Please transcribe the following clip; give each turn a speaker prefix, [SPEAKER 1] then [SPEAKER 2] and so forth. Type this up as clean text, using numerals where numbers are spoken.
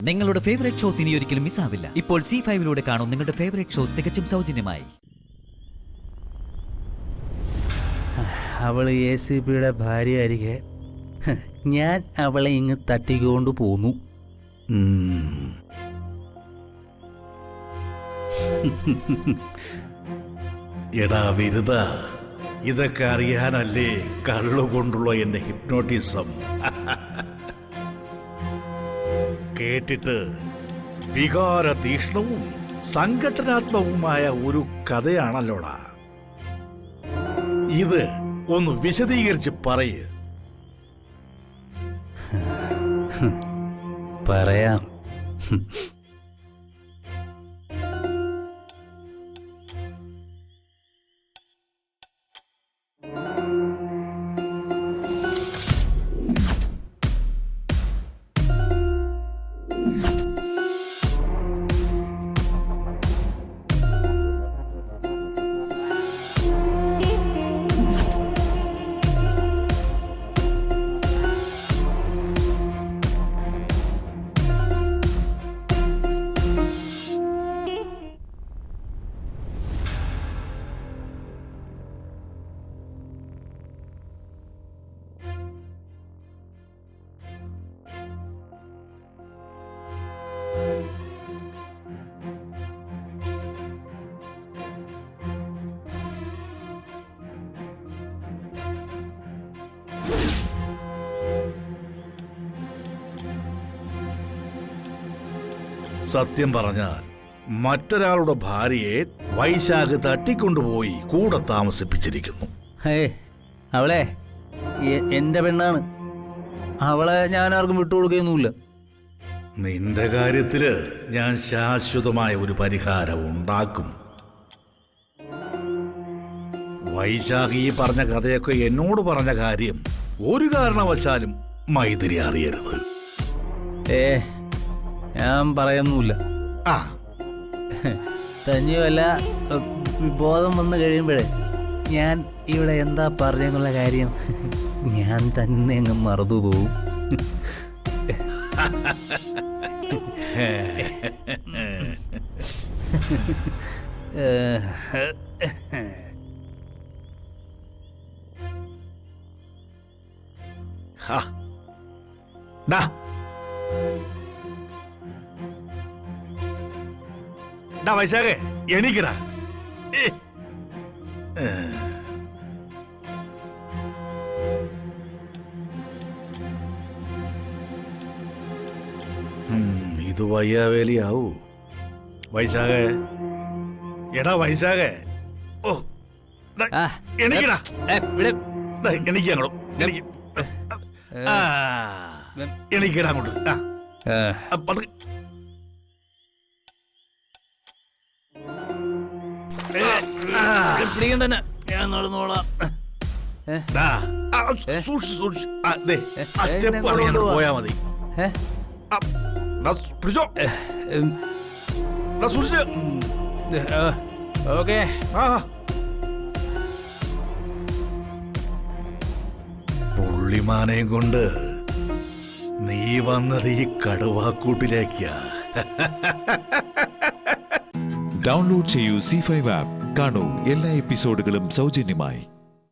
[SPEAKER 1] നിങ്ങളുടെ favourite shows ഇനി ഒരിക്കലും മിസ്സാവില്ല. ഇപ്പോൾ C5-ലൂടെ കാണും നിങ്ങളുടെ ഫേവറേറ്റ് ഷോ തികച്ചും സൗജന്യമായി.
[SPEAKER 2] അവൾ ACPയുടെ ഭാര്യയായിരിക്കെ ഞാൻ അവളെ ഇങ്ങ് തട്ടിക്കൊണ്ട് പോന്നു.
[SPEAKER 3] എടാ വിരുദ, ഇതൊക്കെ അറിയാനല്ലേ കള്ളുകൊണ്ടുള്ള എന്റെ ഹിപ്നോട്ടിസം. കേട്ടിട്ട് വികാര തീക്ഷ്ണവും സംഘടനാത്മകവുമായ ഒരു കഥയാണല്ലോടാ ഇത്. ഒന്ന് വിശദീകരിച്ച് പറയ്.
[SPEAKER 2] പറയാം.
[SPEAKER 3] സത്യം പറഞ്ഞാൽ മറ്റൊരാളുടെ ഭാര്യയെ വൈശാഖ് തട്ടിക്കൊണ്ടുപോയി കൂടെ താമസിപ്പിച്ചിരിക്കുന്നു.
[SPEAKER 2] അവളെ എന്റെ പെണ്ണാണ്. അവളെ ഞാൻ ആർക്കും വിട്ടുകൊടുക്കുകയൊന്നുമില്ല.
[SPEAKER 3] നിന്റെ കാര്യത്തില് ഞാൻ ശാശ്വതമായ ഒരു പരിഹാരം ഉണ്ടാക്കും. വൈശാഖി പറഞ്ഞ കഥയൊക്കെ എന്നോട് പറഞ്ഞ കാര്യം ഒരു കാരണവശാലും മൈഥിലി അറിയരുത്.
[SPEAKER 2] ഞാൻ പറയുന്നില്ല. തന്നെയുമല്ല, ബോധം വന്നു കഴിയുമ്പോഴേ ഞാൻ ഇവിടെ എന്താ പറഞ്ഞെന്നുള്ള കാര്യം ഞാൻ തന്നെ അങ്ങ് മറന്നുപോകും.
[SPEAKER 3] വൈശാഖേ, എണീക്കടാ. ഇത് വയ്യാവേലിയാവൂ. വൈശാഖേ, എടാ വൈശാഖേ, ഓ എണീക്കടാ. എണീക്കങ്ങോട്ട് എണീക്കടാ അങ്ങോട്ട്.
[SPEAKER 2] ഞാൻ നടന്നോളാം.
[SPEAKER 3] പോയാ മതി.
[SPEAKER 2] ഓക്കെ.
[SPEAKER 3] പുള്ളിമാനെയും കൊണ്ട് നീ വന്നത് ഈ കടുവാക്കൂട്ടിലേക്കാ.
[SPEAKER 4] ഡൗൺലോഡ് ചെയ്യൂ C5 ആപ്പ്. കാണൂ എല്ലാ എപ്പിസോഡുകളും സൗജന്യമായി.